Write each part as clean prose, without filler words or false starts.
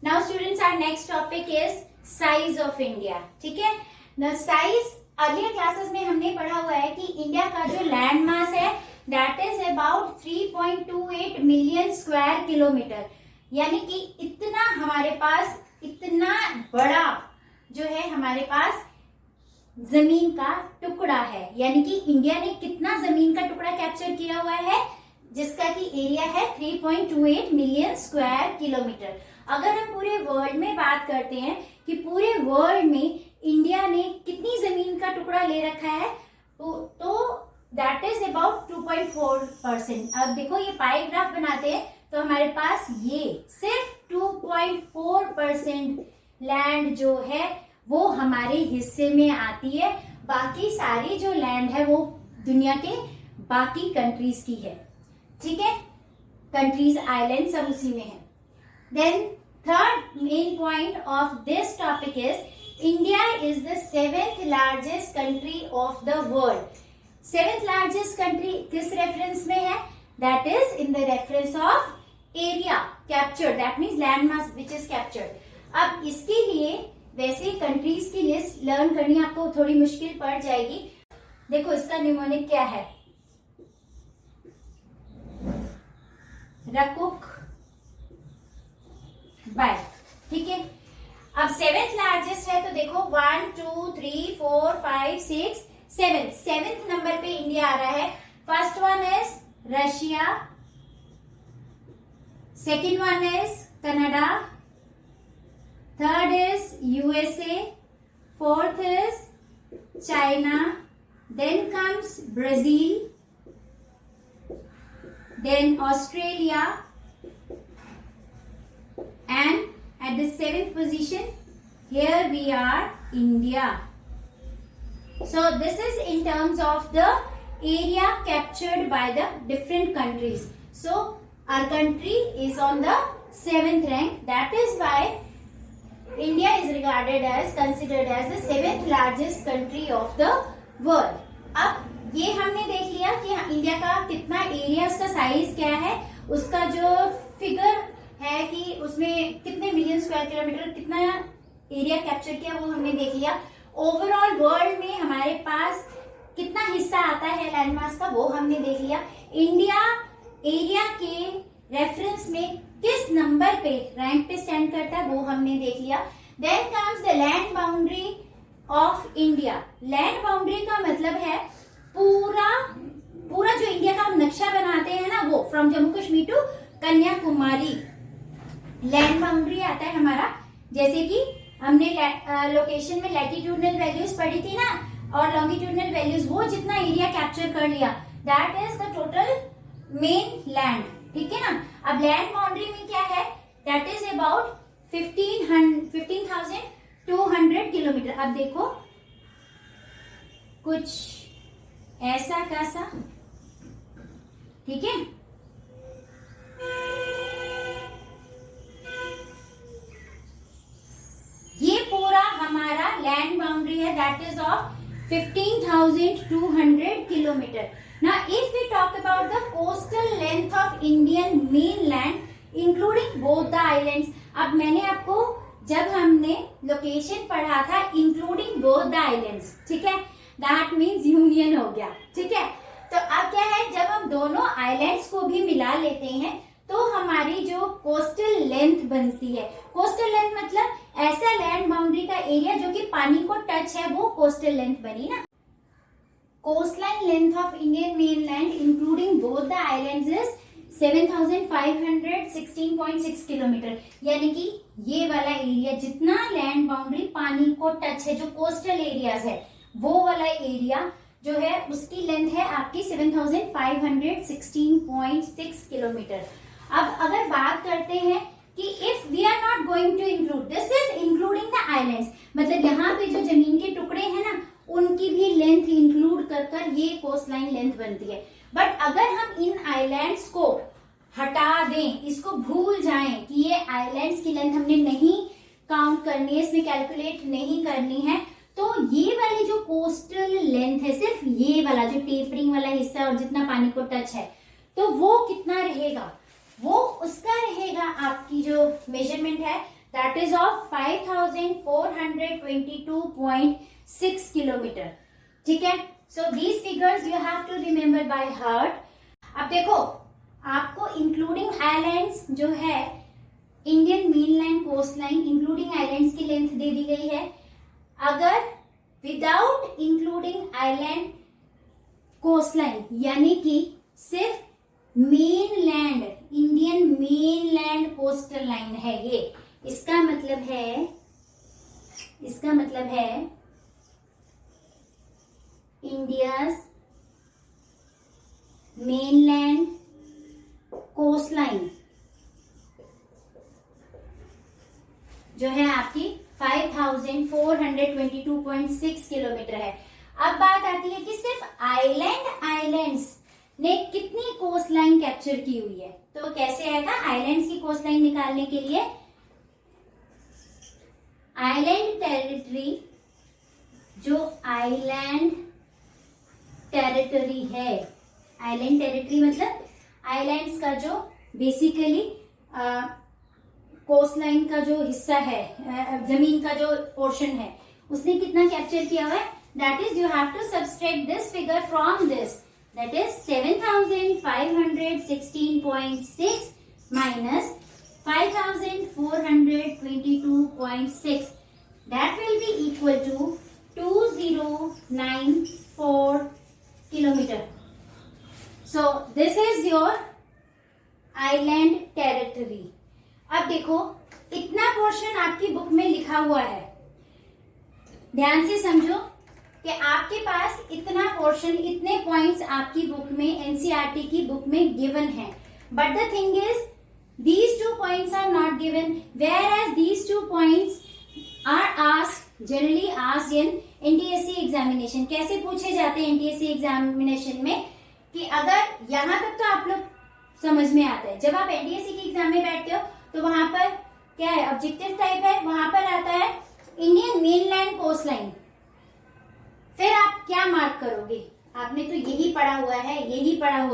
Now students, our next topic is size of India. ठीक है, the size earlier classes में हमने पढ़ा हुआ है कि इंडिया का जो लैंड मास है that is about 3.28 million square kilometre, यानी कि इतना हमारे पास, इतना बड़ा जो है हमारे पास जमीन का टुकड़ा है। यानी कि इंडिया ने कितना जमीन का टुकड़ा कैप्चर किया हुआ है, जिसका की एरिया है 3.28 मिलियन स्क्वायर किलोमीटर। अगर हम पूरे वर्ल्ड में बात करते हैं कि पूरे वर्ल्ड में इंडिया ने कितनी जमीन का टुकड़ा ले रखा है, तो दैट इज अबाउट 2.4%। अब देखो ये पाई ग्राफ बनाते हैं तो हमारे पास ये सिर्फ 2.4% लैंड जो है वो हमारे हिस्से में आती है। बाकी सारी जो लैंड है वो दुनिया के बाकी कंट्रीज की है। ठीक है, कंट्रीज आइलैंड सब उसी में है। Then third main point of this topic is India is the 7th largest country of the world. 7th largest country किस रेफरेंस में है? That is in the reference of area captured, that means land mass which is captured. अब इसके लिए वैसे countries की list learn करनी आपको थोड़ी मुश्किल पड़ जाएगी। देखो इसका निमोनिक क्या है, रकुक बाय। ठीक है, अब 7th लार्जेस्ट है तो देखो 1 2 3 4 5 6 7th नंबर पे इंडिया आ रहा है। First one is Russia, second one is Canada, third is USA, fourth is China, then comes Brazil, then Australia, and at the 7th position here we are India. So this is in terms of the area captured by the different countries. So our country is on the 7th rank. That is why India is regarded as, considered as the 7th largest country of the world. अब ये हमने देख लिया कि India का कितना area, उसका size क्या है, उसका जो फिगर है कि उसमें कितने मिलियन स्क्वायर किलोमीटर कितना एरिया कैप्चर किया वो हमने देख लिया। ओवरऑल वर्ल्ड में हमारे पास कितना हिस्सा आता है लैंड मास का वो हमने देख लिया। इंडिया एरिया के रेफरेंस में किस नंबर पे, रैंक पे स्टैंड करता है वो हमने देख लिया। Then comes the land boundary of India. Land boundary का मतलब है पूरा जो इंडिया का हम नक्शा बनाते हैं ना, वो from Jammu Kashmir to Kanyakumari land boundary आता है हमारा। जैसे कि हमने लोकेशन में लैटिट्यूडनल वैल्यूज पढ़ी थी ना, और लॉन्गिट्यूडनल वैल्यूज, वो जितना एरिया कैप्चर कर लिया that is the total main land. ठीक है ना। अब लैंड बाउंड्री में क्या है, दैट इज अबाउट 15,200 किलोमीटर। अब देखो कुछ ऐसा कैसा, ठीक है। ये पूरा हमारा लैंड बाउंड्री है, that is of 15,200 kilometre. Now if we talk about the coastal length of Indian mainland including both the islands, अब मैंने आपको जब हमने लोकेशन पढ़ा था इंक्लूडिंग बोथ द आइलैंड्स, ठीक है, दैट मीन्स यूनियन हो गया। ठीक है, तो अब क्या है, जब हम दोनों आइलैंड्स को भी मिला लेते हैं तो हमारी जो कोस्टल लेंथ बनती है, कोस्टल लेंथ मतलब ऐसा लैंड बाउंड्री का एरिया जो कि पानी को टच है, वो कोस्टल लेंथ बनी ना। Coastline length of Indian mainland including both the islands is 7,516.6 kilometre. यानी कि ये वाला एरिया जितना लैंड बाउंड्री पानी को टच है, जो कोस्टल एरियाज है, वो वाला एरिया जो है उसकी लेंथ है आपकी 7,516.6 किलोमीटर। अब अगर बात करते हैं कि if we are not going to include, this is including the islands, मतलब यहाँ पे जो जमीन के टुकड़े हैं ना उनकी भी लेंथ इंक्लूड कर ये कोस्ट लाइन लेंथ बनती है। बट अगर हम इन आइलैंड्स को हटा दें, इसको भूल जाएं कि ये आइलैंड्स की लेंथ हमने नहीं काउंट करनी है, इसमें कैलकुलेट नहीं करनी है, तो ये वाली जो कोस्टल लेंथ है, सिर्फ ये वाला जो टेपरिंग वाला हिस्सा और जितना पानी को टच है, तो वो कितना रहेगा, वो उसका रहेगा आपकी जो मेजरमेंट है that is of 5422.6 किलोमीटर. ठीक है, so these figures you have to remember by heart. अब देखो, आपको इंक्लूडिंग आइलैंड्स जो है, Indian mainland coast line including islands की लेंथ दे दी गई है. अगर without including island coast line, यानी कि सिर्फ mainland, Indian mainland coastal line है ये, इसका मतलब है इंडियाज मेनलैंड कोस्ट लाइन जो है आपकी 5422.6 किलोमीटर है. अब बात आती है कि सिर्फ आइलैंड्स ने कितनी कोस्ट लाइन कैप्चर की हुई है. तो कैसे आएगा आइलैंड्स की कोस्ट लाइन निकालने के लिए? आइलैंड टेरिटरी, जो आइलैंड टेरिटरी है, आइलैंड टेरिटरी मतलब आइलैंड्स का जो बेसिकली कोस्ट लाइन का जो हिस्सा है, जमीन का जो पोर्शन है, उसने कितना कैप्चर किया हुआ है. That is you have to subtract this figure from this, that is 7516.6 minus 5422.6. That will be equal to 2094 kilometre. So this is your island territory. अब देखो, इतना पोर्शन आपकी बुक में लिखा हुआ है, ध्यान से समझो कि आपके पास इतना पोर्शन, इतने पॉइंट्स आपकी बुक में, एनसीईआरटी की बुक में गिवन है. But the thing is these 2 points are not given, whereas these 2 points are generally asked in NTSC examination. कैसे पूछे जाते हैं NTSC एग्जामिनेशन में? कि अगर यहाँ तक तो आप लोग समझ में आता है, जब आप NTSC के एग्जाम में बैठते हो तो वहां पर क्या है, ऑब्जेक्टिव टाइप है, वहां पर आता है इंडियन मेनलैंड कोस्ट लाइन. फिर आप क्या मार्क करोगे? आपने तो यही पढ़ा हुआ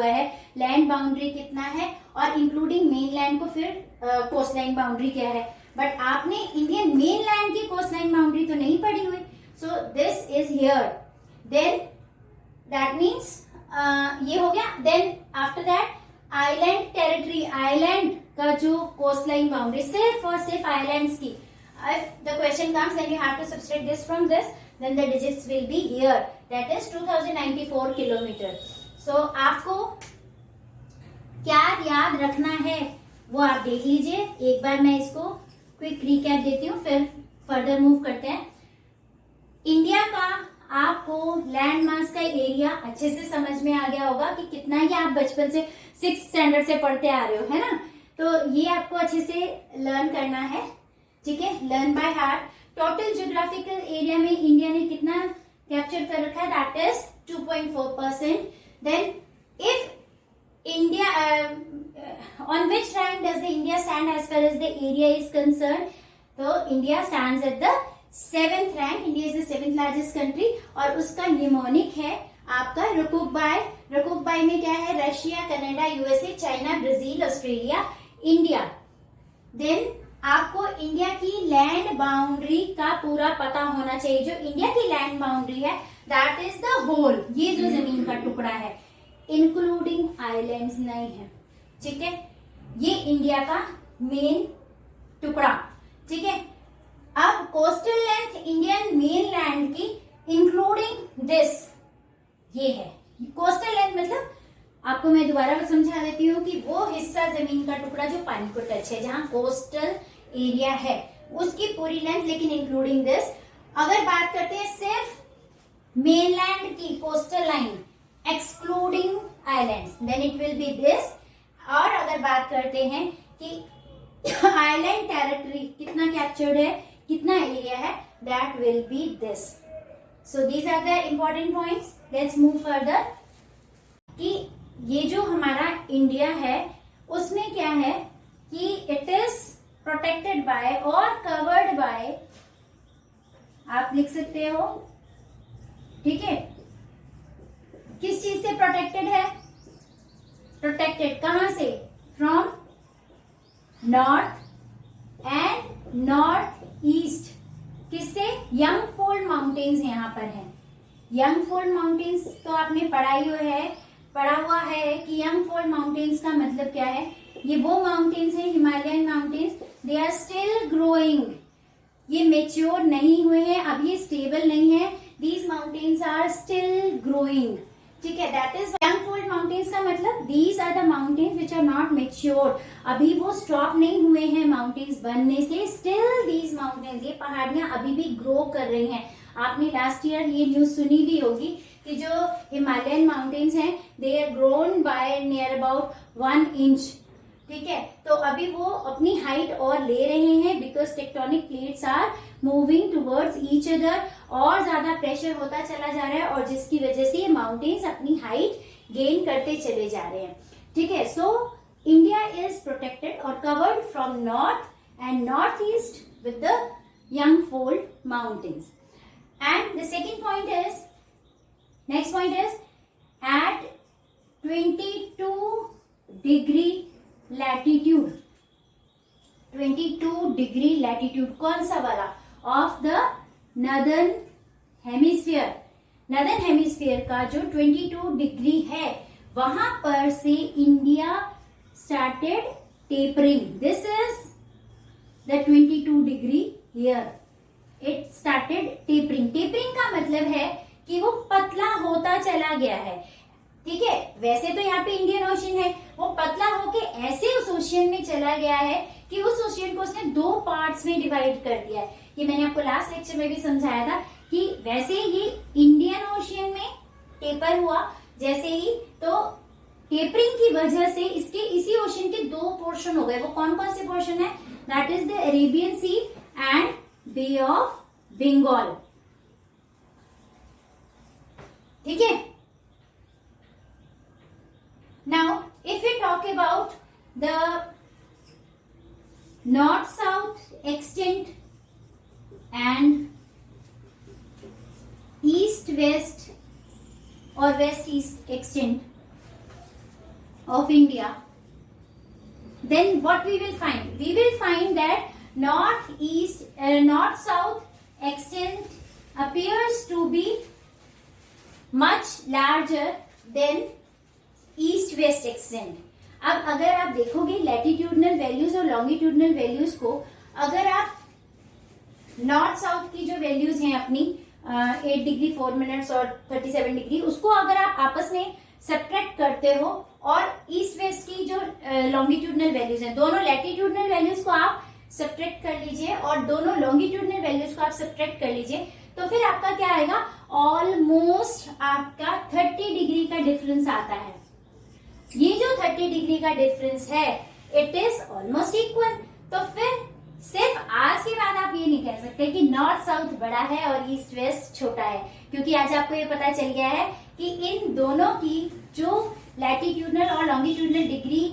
है लैंड बाउंड्री कितना है और इंक्लूडिंग मेनलैंड को फिर कोस्ट लाइन बाउंड्री क्या है. बट आपने इंडियन मेनलैंड की कोस्ट लाइन बाउंड्री तो नहीं पढ़ी हुई. So this is here, then that means ये हो गया. Then after that island territory, island का जो कोस्ट लाइन बाउंड्री सिर्फ और सिर्फ आइलैंड्स की. If the question comes then you have to subtract this from this, then the digits will be here, that is 2094 kilometre. So आपको क्या याद रखना है वो आप देख लीजिए. एक बार मैं इसको क्विक रिकैप देती हूँ, फिर फर्दर मूव करते हैं. इंडिया का आपको लैंड मास का एरिया अच्छे से समझ में आ गया होगा कि कितना ही आप बचपन से 6th स्टैंडर्ड से पढ़ते आ रहे हो, है ना. तो ये आपको अच्छे से लर्न करना है, ठीक है, learn by heart. Total geographical area में इंडिया ने कितना कैप्चर कर रखा है? That is 2.4%. Then if India on which rank does the India stand as far as the area is concerned? तो India stands at the 7th rank. India is the 7th largest country और उसका mnemonic है आपका रुकुबाई. रुकुबाई में क्या है? Russia, Canada, USA, China, Brazil, Australia, India. Then आपको India की लैंड बाउंड्री का पूरा पता होना चाहिए. जो इंडिया की लैंड बाउंड्री है दैट इज द होल, ये जो जमीन का टुकड़ा है, इंक्लूडिंग आइलैंड्स नहीं है, ठीक है. ये इंडिया का मेन टुकड़ा, ठीक है. अब coastal length Indian main land की इंक्लूडिंग दिस, ये है कोस्टल लेंथ. मतलब आपको मैं दोबारा समझा देती हूँ कि वो हिस्सा जमीन का टुकड़ा जो पानी को टच है, जहां कोस्टल एरिया है, उसकी पूरी लेंथ, लेकिन इंक्लूडिंग दिस. अगर बात करते हैं सिर्फ मेनलैंड की coastal line excluding islands, then it will be this. और अगर बात करते हैं कि आइलैंड टेरिटरी कितना कैप्चर्ड है, कितना एरिया है, that will be this. So these are the important points. Let's move further. कि ये जो हमारा इंडिया है उसमें क्या है कि इट इज प्रोटेक्टेड बाय और कवर्ड बाय, आप लिख सकते हो, ठीक है. किस चीज से प्रोटेक्टेड है? प्रोटेक्टेड कहां से? From north and north east किससे, यंगफोल्ड माउंटेन्स यहाँ पर है। यंगफोल्ड माउंटेन्स तो आपने पढ़ा हुआ है कि यंगफोल्ड माउंटेन्स का मतलब क्या है। ये वो माउंटेन्स है, Himalayan mountains, they are still growing, ये मेच्योर नहीं हुए हैं, अब ये स्टेबल नहीं है, these mountains are still growing, ठीक है। दैट इज यंगफोल्ड माउंटेन्स का मतलब these are the mountains which are not mature, अभी वो स्टॉप नहीं हुए हैं माउंटेन्स बनने से, स्टिल दीज माउंटेन्स, ये पहाड़ियां अभी भी ग्रो कर रही हैं। आपने लास्ट ईयर ये न्यूज सुनी भी होगी कि जो हिमालयन माउंटेन्स हैं they are grown by near about 1 inch, ठीक है। तो अभी वो अपनी हाइट और ले रहे हैं because tectonic plates are moving towards each other, और ज्यादा प्रेशर होता चला जा रहा है और जिसकी वजह से ये माउंटेन्स अपनी हाइट गेन करते चले जा रहे हैं, ठीक है। सो इंडिया इज प्रोटेक्टेड और covered from north and north east with the young fold mountains. And the second point is, next point is at 22 degree latitude, 22 degree latitude कौन सा वाला, of the northern hemisphere, northern hemisphere का जो 22 degree है वहां पर से India started tapering, this is the 22 degree here, it started tapering. Tapering का मतलब है कि वो पतला होता चला गया है, ठीक है। वैसे तो यहाँ पे इंडियन ओशन है, वो पतला होके ऐसे उस ओशियन में चला गया है कि उस ओशियन को उसने 2 पार्ट्स में डिवाइड कर दिया है। ये मैंने आपको लास्ट लेक्चर में भी समझाया था कि वैसे ये इंडियन ओशियन में टेपर हुआ जैसे ही, तो टेपरिंग की वजह से इसके इसी ओशियन के 2 पोर्शन हो गए। वो कौन कौन से पोर्शन है, that is the Arabian sea and bay of Bengal, ठीक है। Now, if we talk about the north-south extent and east-west or west-east extent of India, then what we will find? We will find that north-south extent appears to be much larger than east west extent. अब अगर आप देखोगे latitudinal values और longitudinal values को, अगर आप north south की जो वैल्यूज हैं अपनी 8 डिग्री 4 मिनट्स और 37 डिग्री, उसको अगर आप आपस में सब्ट्रैक्ट करते हो और ईस्ट वेस्ट की जो लॉन्गिट्यूडनल वैल्यूज हैं, दोनों लैटिट्यूडनल वैल्यूज को आप सब्ट्रैक्ट कर लीजिए और दोनों लॉन्गिट्यूडनल वैल्यूज को आप सब्ट्रैक्ट कर लीजिए, तो फिर आपका क्या आएगा, ऑलमोस्ट आपका 30 डिग्री का डिफरेंस आता है। ये जो 30 डिग्री का डिफरेंस है इट इज ऑलमोस्ट इक्वल। तो फिर सिर्फ आज के बाद आप ये नहीं कह सकते कि नॉर्थ साउथ बड़ा है और ईस्ट वेस्ट छोटा है, क्योंकि आज आपको ये पता चल गया है कि इन दोनों की जो लैटिट्यूडनल और लॉन्गिट्यूडनल डिग्री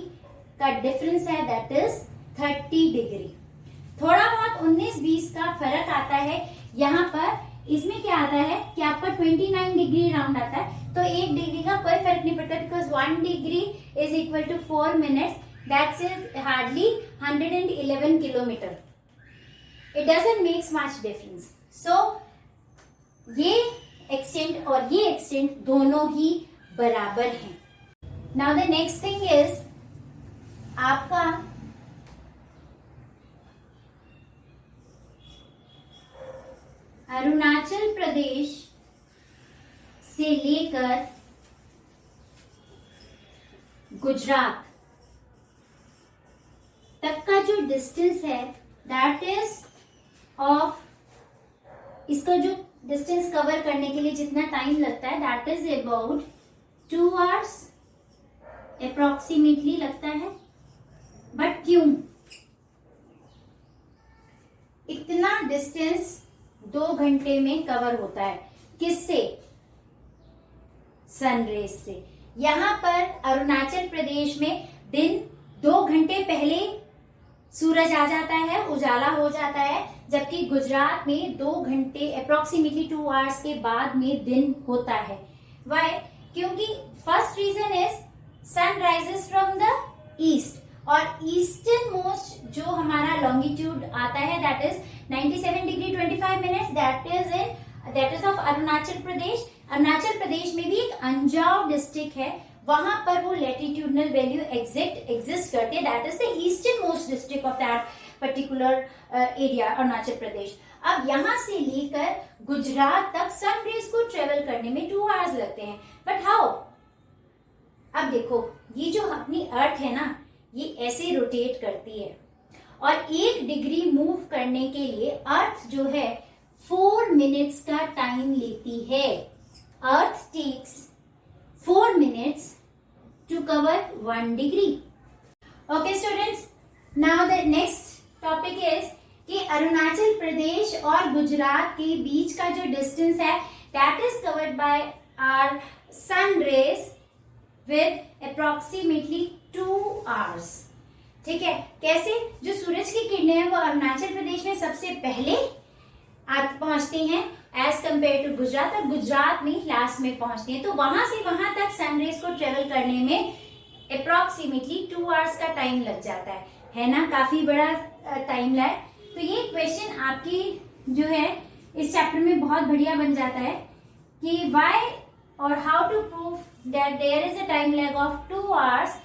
का डिफरेंस है दैट इज 30 डिग्री। थोड़ा बहुत 19-20 का फर्क आता है यहाँ पर, इसमें क्या आता है कि आपका 29 डिग्री राउंड आता है, तो 1 डिग्री का कोई फर्क नहीं पड़ता because 1 degree is equal to 4 minutes, that's is hardly 111 kilometre, it doesn't makes much difference. So ये एक्सटेंट और ये एक्सटेंट दोनों ही बराबर हैं। Now the next thing is आपका अरुणाचल प्रदेश से लेकर गुजरात तक का जो डिस्टेंस है दैट इज ऑफ, इसका जो डिस्टेंस कवर करने के लिए जितना टाइम लगता है that is about 2 hours approximately लगता है। बट क्यों इतना डिस्टेंस 2 घंटे में कवर होता है, किससे, सनरेज से। यहाँ पर अरुणाचल प्रदेश में दिन 2 घंटे पहले सूरज आ जाता है, उजाला हो जाता है, जबकि गुजरात में 2 घंटे अप्रोक्सीमेटली 2 आवर्स के बाद में दिन होता है। वाई? क्योंकि first reason is sun rises from the east और ईस्टर्न मोस्ट जो हमारा लॉन्गिट्यूड आता है that is 97 degree 25 minutes, that is of Arunachal Pradesh. Arunachal Pradesh में भी एक अंजाव डिस्ट्रिक्ट है, वहां पर वो लैटिट्यूडनल वैल्यू एग्जिस्ट करते हैं, that is the eastern most district of that particular area Arunachal Pradesh. अब यहां से लेकर गुजरात तक सन रेज को ट्रेवल करने में 2 आवर्स लगते हैं, बट हाउ? अब देखो ये जो अपनी अर्थ है ना, ये ऐसे रोटेट करती है और 1 डिग्री मूव करने के लिए अर्थ जो है 4 मिनट्स का टाइम लेती है। Earth takes 4 minutes to cover 1 degree. Okay students, now the next topic is कि अरुणाचल प्रदेश और गुजरात के बीच का जो डिस्टेंस है that is covered by our sun rays with approximately 2 hours. ठीक है, कैसे? जो सूरज की किरणें हैं वो अरुणाचल प्रदेश में सबसे पहले पहुंचती हैं एज कंपेयर टू गुजरात, और गुजरात में लास्ट में पहुंचती हैं। तो वहां से वहां तक सनरेज को ट्रेवल करने में अप्रोक्सीमेटली 2 आवर्स का टाइम लग जाता है ना, काफी बड़ा टाइम लैग। तो ये क्वेश्चन आपकी जो है इस चैप्टर में बहुत बढ़िया बन जाता है कि व्हाई और how to prove that there is a time lag of 2 hours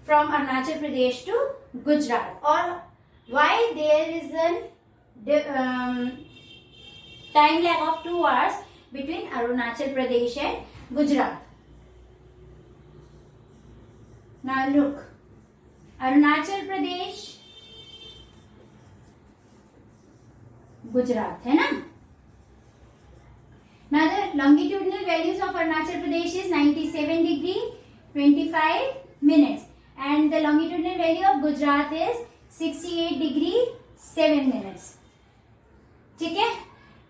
from Arunachal Pradesh to Gujarat, और why there is a time lag of 2 hours between Arunachal Pradesh and Gujarat. Now look, Arunachal Pradesh Gujarat है ना। Now the longitudinal values of Arunachal Pradesh is 97 degree 25 minutes and the longitudinal value of Gujarat is 68 degree 7 minutes. ठीक है?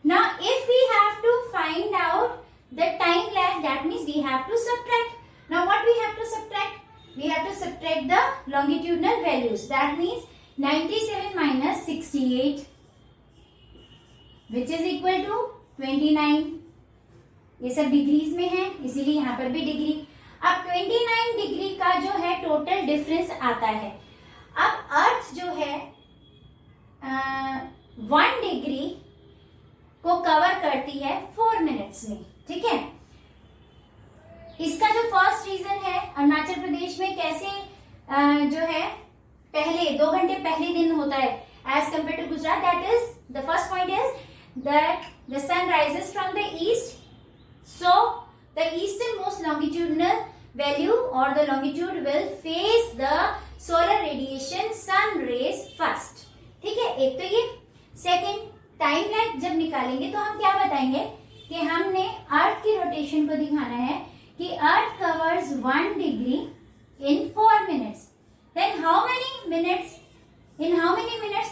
Now if we have to find out the time lag, that means we have to subtract. Now what we have to subtract? We have to subtract the longitudinal values. That means 97 minus 68 which is equal to 29. ये सब degrees में है, इसीलिए यहाँ पर भी degree. अब 29 degree का जो है टोटल डिफरेंस आता है। अब अर्थ जो है 1 डिग्री को कवर करती है 4 मिनट्स में। ठीक है, इसका जो फर्स्ट रीजन है अरुणाचल प्रदेश में कैसे जो है पहले 2 घंटे पहले दिन होता है as compare to Gujarat, that is the first point is that the sun rises from the east, so the easternmost longitudinal value or the longitude will face the solar radiation sun rays first. ठीक है, एक तो ये। Second, time lag जब निकालेंगे तो हम क्या बताएंगे कि हमने अर्थ की रोटेशन को दिखाना है कि अर्थ covers 1 degree in 4 minutes. Then how many minutes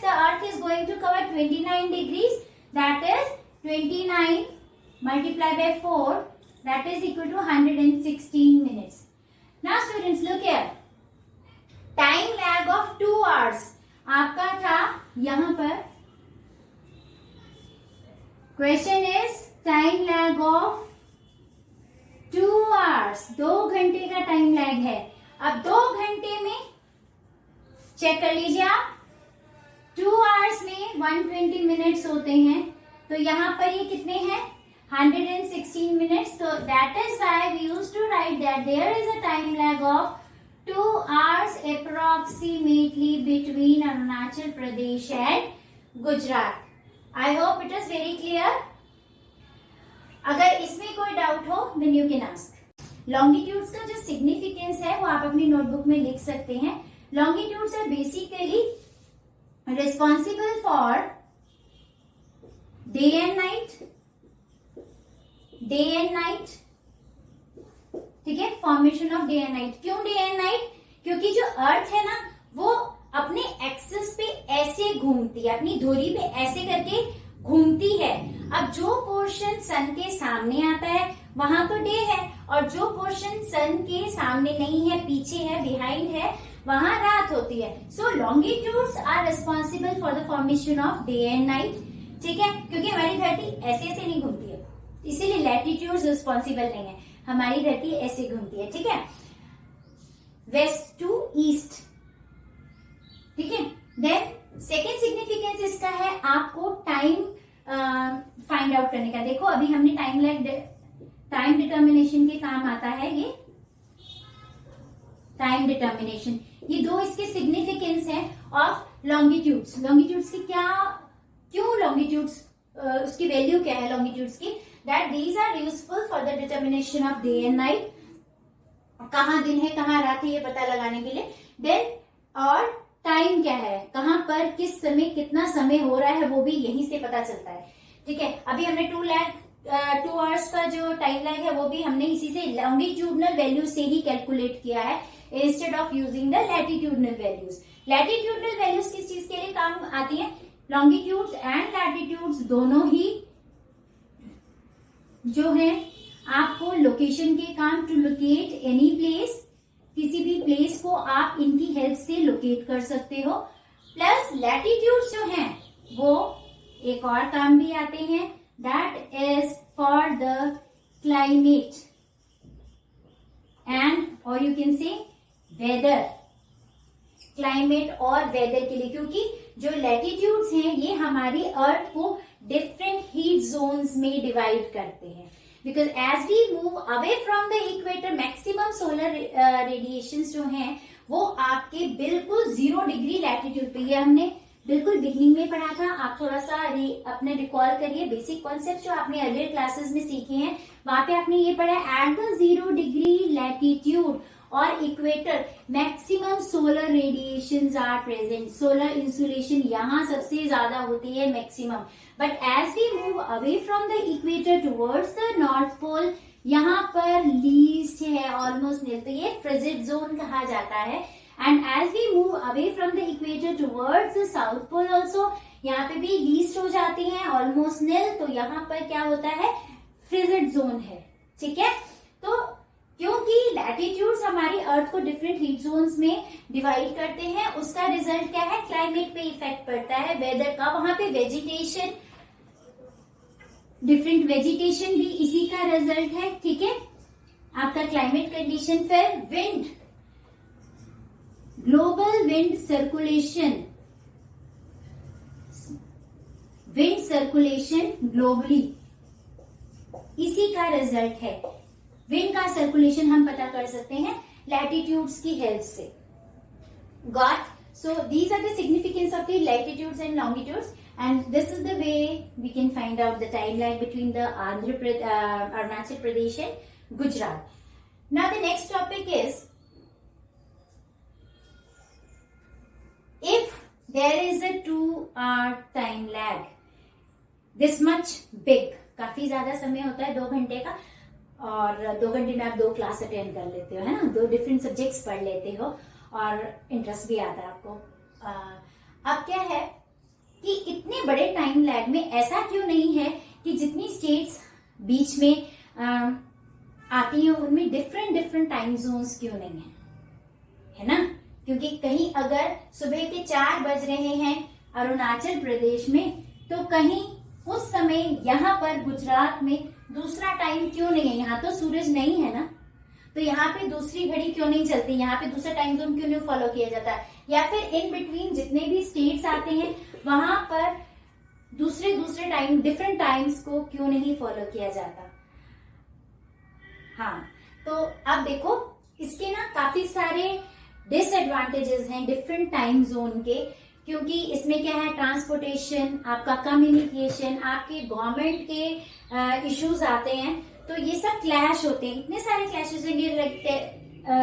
the earth is going to cover 29 degrees? That is 29 multiplied by 4, that is equal to 116 minutes. Now students look here, time lag of 2 hours आपका था यहाँ पर। Question is time lag of 2 hours, 2 घंटे का time lag है। अब 2 घंटे में चेक कर लीजिए आप, 2 आवर्स में 120 मिनट्स होते हैं, तो यहाँ पर ये कितने हैं 116 मिनट्स। तो that is why we used to write that there is a time lag of 2 hours approximately between Arunachal Pradesh and Gujarat. I hope it is very clear. अगर इसमें कोई डाउट हो then you can ask. Longitudes का जो significance है वो आप अपनी नोटबुक में लिख सकते हैं। Longitudes are basically responsible for day and night, ठीक है, formation of day and night. क्यों डे एंड नाइट? क्योंकि जो अर्थ है ना वो अपने एक्सिस पे ऐसे घूमती है, अपनी धुरी पे ऐसे करके घूमती है। अब जो पोर्शन सन के सामने आता है वहां तो डे है, और जो पोर्शन सन के सामने नहीं है, पीछे है, बिहाइंड है, वहां रात होती है। So longitudes are responsible for the formation of day and night. ठीक है, क्योंकि हमारी धरती ऐसे ऐसे नहीं घूमती है, इसीलिए लैटिट्यूड्स रिस्पॉन्सिबल नहीं है, हमारी धरती ऐसे घूमती है। ठीक है, वेस्ट टू ईस्ट, ठीक है। देन सेकेंड सिग्निफिकेंस इसका है आपको टाइम फाइंड आउट करने का। देखो अभी हमने टाइम डिटर्मिनेशन के काम आता है ये टाइम डिटर्मिनेशन। ये दो इसके सिग्निफिकेंस है ऑफ लॉन्गिट्यूड्स। लॉन्गिट्यूड्स की क्यों लॉन्गिट्यूड्स उसकी वैल्यू क्या है लॉन्गिट्यूड्स की, that these are useful for the determination of day and night, कहाँ दिन है कहाँ रात है ये पता लगाने के लिए। देन और टाइम क्या है, कहाँ पर किस समय कितना समय हो रहा है वो भी यहीं से पता चलता है, ठीक है। अभी हमने 2 आवर्स का जो टाइम लैग है वो भी हमने इसी से लॉन्गिट्यूडनल वैल्यू से ही कैलकुलेट किया है instead of using the latitudinal values. Latitudinal values किस चीज के लिए काम आती है, लॉन्गिट्यूड्स एंड लैटिट्यूड्स दोनों ही जो है आपको लोकेशन के काम, टू लोकेट एनी प्लेस, किसी भी प्लेस को आप इनकी हेल्प से लोकेट कर सकते हो। प्लस लैटिट्यूड्स जो हैं वो एक और काम भी आते हैं, that is for the climate and और you can say weather, climate और वेदर के लिए, क्योंकि जो लैटिट्यूड्स हैं ये हमारी अर्थ को डिफरेंट हीट जोन्स में डिवाइड करते हैं। Because as we move away from the equator maximum solar radiations जो हैं वो आपके बिल्कुल 0 डिग्री लैटिट्यूड पे, ये हमने बिल्कुल बिगनिंग में पढ़ा था, आप थोड़ा सा अपने रिकॉल करिए बेसिक कॉन्सेप्ट जो आपने अर्लियर क्लासेस में सीखे हैं, वहां पे आपने ये पढ़ा एट द 0 डिग्री लैटिट्यूड और equator maximum solar radiations are present. Solar insulation यहाँ सबसे ज्यादा होती है maximum, but as we move away from the equator towards the north pole यहाँ पर लीस्ट है, ऑलमोस्ट नील, तो ये फ्रिजिड जोन कहा जाता है। And as we move away from the equator towards the south pole also यहाँ पे भी लीस्ट हो जाती है, ऑलमोस्ट नील, तो यहाँ पर क्या होता है, फ्रिजिड जोन है, ठीक है। तो क्योंकि लैटिट्यूड्स हमारी अर्थ को डिफरेंट हीट जोन्स में डिवाइड करते हैं, उसका रिजल्ट क्या है, क्लाइमेट पे इफेक्ट पड़ता है, वेदर का, वहां पे वेजिटेशन, डिफरेंट वेजिटेशन भी इसी का रिजल्ट है, ठीक है, आपका क्लाइमेट कंडीशन। फिर wind, global wind circulation, wind circulation globally इसी का रिजल्ट है। विंड का सर्कुलेशन हम पता कर सकते हैं लैटिट्यूड्स की हेल्प से। Got, so these are the significance of the latitudes and longitudes, and this is the way we can find out the timeline between the Arunachal Pradesh and Gujarat. Now the next topic is, if there is a 2-hour time lag, this much big, काफी ज्यादा समय होता है 2 घंटे का, और 2 घंटे में आप 2 क्लास अटेंड कर लेते हो, है ना, 2 डिफरेंट सब्जेक्ट्स पढ़ लेते हो और इंटरेस्ट भी आता है आपको। अब क्या है कि इतने बड़े टाइम लैग में ऐसा क्यों नहीं है कि जितनी स्टेट्स बीच में आती हैं उनमें डिफरेंट टाइम जोन्स क्यों नहीं है ना, क्योंकि कहीं अगर सुबह के 4 बज रहे हैं अरुणाचल प्रदेश में, तो कहीं उस समय यहाँ पर गुजरात में दूसरा टाइम क्यों नहीं है, यहाँ तो सूरज नहीं है ना, तो यहाँ पे दूसरी घड़ी क्यों नहीं चलती, यहाँ पे दूसरा टाइम जोन क्यों नहीं फॉलो किया जाता, या फिर इन बिटवीन जितने भी स्टेट्स आते हैं वहां पर दूसरे टाइम, डिफरेंट टाइम्स को क्यों नहीं फॉलो किया जाता। हाँ, तो अब देखो इसके ना काफी सारे डिसएडवांटेजेस हैं डिफरेंट टाइम जोन के, क्योंकि इसमें क्या है, ट्रांसपोर्टेशन, आपका कम्युनिकेशन, आपके गवर्नमेंट के इश्यूज आते हैं, तो ये सब क्लैश होते हैं, इतने सारे क्लैशेस होंगे,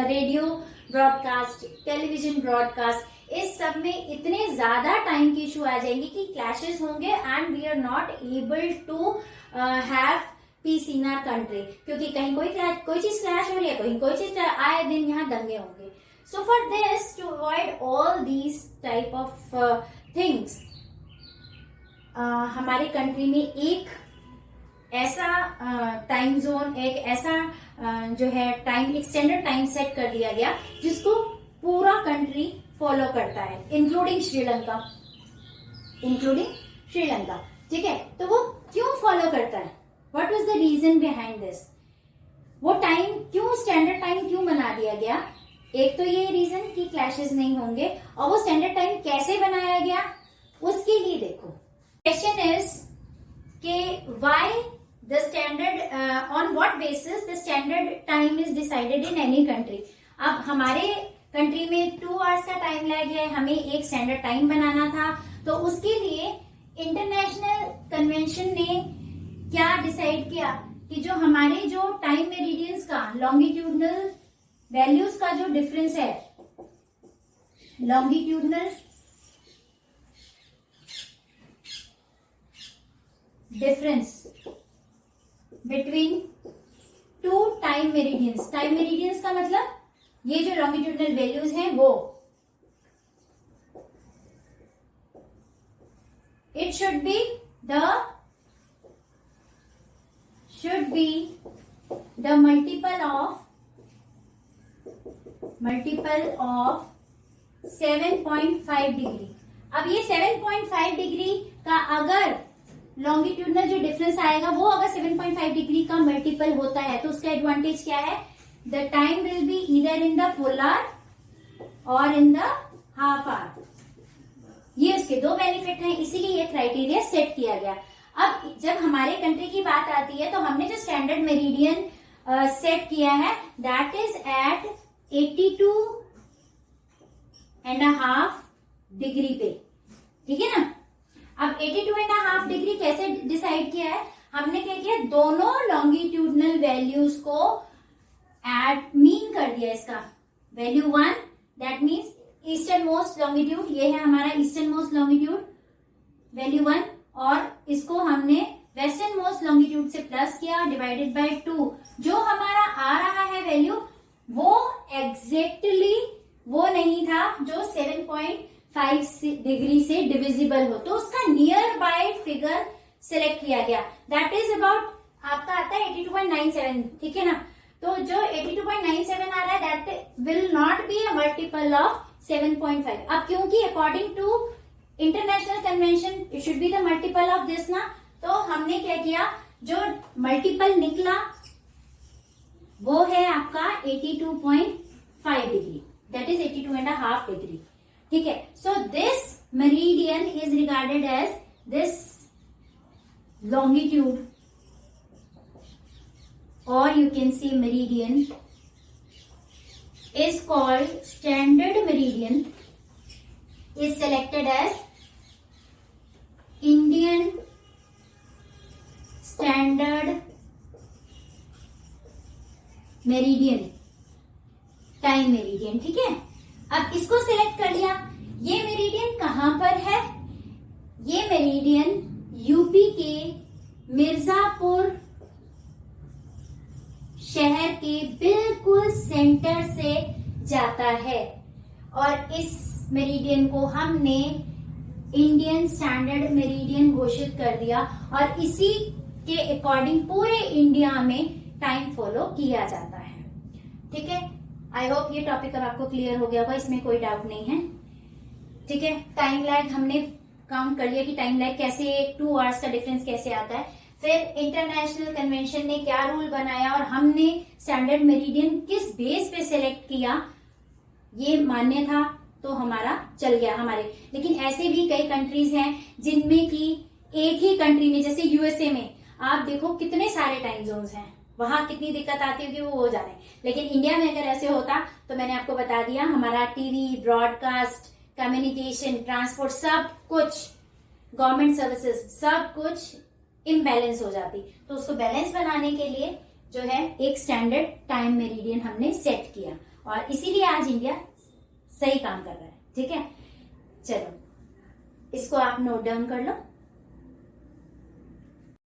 रेडियो ब्रॉडकास्ट, टेलीविजन ब्रॉडकास्ट, इस सब में इतने ज्यादा टाइम के इशू आ जाएंगे कि क्लैशेस होंगे and we are not able to have peace in our country, क्योंकि कहीं कोई चीज क्लैश हो रही है, कहीं कोई चीज, आए दिन यहाँ दंगे होंगे। So for this, to avoid all these type of things, हमारे कंट्री में एक ऐसा टाइम जोन, एक ऐसा जो है टाइम, एक स्टैंडर्ड टाइम सेट कर दिया गया जिसको पूरा कंट्री फॉलो करता है, इंक्लूडिंग श्रीलंका, ठीक है। तो वो क्यों फॉलो करता है, what was the reason behind this, वो टाइम क्यों, स्टैंडर्ड टाइम क्यों बना दिया गया, एक तो ये रीजन कि क्लैशेस नहीं होंगे, और वो स्टैंडर्ड टाइम कैसे बनाया गया उसके लिए देखो। क्वेश्चन इज के why the standard on what basis the standard time is decided in any country. अब हमारे कंट्री में 2 आवर्स का टाइम लैग है, हमें एक स्टैंडर्ड टाइम बनाना था, तो उसके लिए इंटरनेशनल कन्वेंशन ने क्या डिसाइड किया कि जो हमारे जो टाइम मेरिडियंस का लॉन्गिट्यूडनल वैल्यूज का जो डिफरेंस है, longitudinal difference between 2 time meridians, time meridians का मतलब ये जो लॉन्गिट्यूडनल वैल्यूज हैं वो it should be the multiple of 7.5 degree. अब ये 7.5 डिग्री का अगर लॉन्गिट्यूडनल जो डिफरेंस आएगा वो अगर 7.5 डिग्री का मल्टीपल होता है तो उसका एडवांटेज क्या है, the time will be either in the full hour और इन द हाफ आवर। ये उसके 2 बेनिफिट हैं, इसीलिए ये क्राइटेरिया सेट किया गया। अब जब हमारे कंट्री की बात आती है तो हमने जो स्टैंडर्ड मेरिडियन सेट किया है दैट इज एट 82.5 डिग्री पे, ठीक है ना। अब 82.5 डिग्री कैसे डिसाइड किया है, हमने क्या किया, दोनों लॉन्गिट्यूडनल वैल्यूज को एड मीन कर दिया, इसका value 1 that means eastern most longitude, ये है हमारा ईस्टर्न मोस्ट लॉन्गिट्यूड वैल्यू 1, और इसको हमने वेस्टर्न मोस्ट लॉन्गिट्यूड से प्लस किया डिवाइडेड बाय 2। जो हमारा आ रहा है वैल्यू वो एग्जैक्टली वो नहीं था जो 7.5 डिग्री से डिविजिबल हो, तो उसका नियर बाय फिगर सिलेक्ट किया गया, दैट इज अबाउट आपका आता है 82.97, ठीक है ना। तो जो 82.97 आ रहा है that will not be a multiple of 7.5। अब क्योंकि according to international convention it should be the multiple of this ना, तो हमने क्या किया, जो मल्टीपल निकला वो है आपका 82.5 डिग्री, दैट इज 82.5 डिग्री, ठीक है। So this meridian is regarded as this longitude, or you can say meridian, is called standard meridian, is selected as Indian standard meridian, time meridian, ठीक है। अब इसको सिलेक्ट कर लिया, ये मेरिडियन कहां पर है, ये मेरिडियन यूपी के मिर्जापुर शहर के बिल्कुल सेंटर से जाता है, और इस मेरिडियन को हमने इंडियन स्टैंडर्ड मेरिडियन घोषित कर दिया, और इसी के अकॉर्डिंग पूरे इंडिया में टाइम फॉलो किया जाता है, ठीक है। आई होप ये टॉपिक अब आपको क्लियर हो गया होगा, इसमें कोई डाउट नहीं है, ठीक है। टाइम लैग हमने काउंट कर लिया कि टाइम लैग कैसे, 2 आवर्स का डिफरेंस कैसे आता है। फिर इंटरनेशनल कन्वेंशन ने क्या रूल बनाया और हमने स्टैंडर्ड मेरिडियन किस बेस पे सिलेक्ट किया, ये मान्य था तो हमारा चल गया हमारे। लेकिन ऐसे भी कई कंट्रीज हैं जिनमें कि एक ही कंट्री में, जैसे यूएसए में आप देखो कितने सारे टाइम जोन्स हैं, वहां कितनी दिक्कत आती होगी वो हो जा रहे हैं। लेकिन इंडिया में अगर ऐसे होता तो मैंने आपको बता दिया, हमारा टीवी, ब्रॉडकास्ट, कम्युनिकेशन, ट्रांसपोर्ट, सब कुछ, गवर्नमेंट सर्विसेज, सब कुछ इम्बैलेंस हो जाती। तो उसको बैलेंस बनाने के लिए जो है एक स्टैंडर्ड टाइम मेरिडियन हमने सेट किया, और इसीलिए आज इंडिया सही काम कर रहा है, ठीक है। चलो इसको आप नोट डाउन कर लो।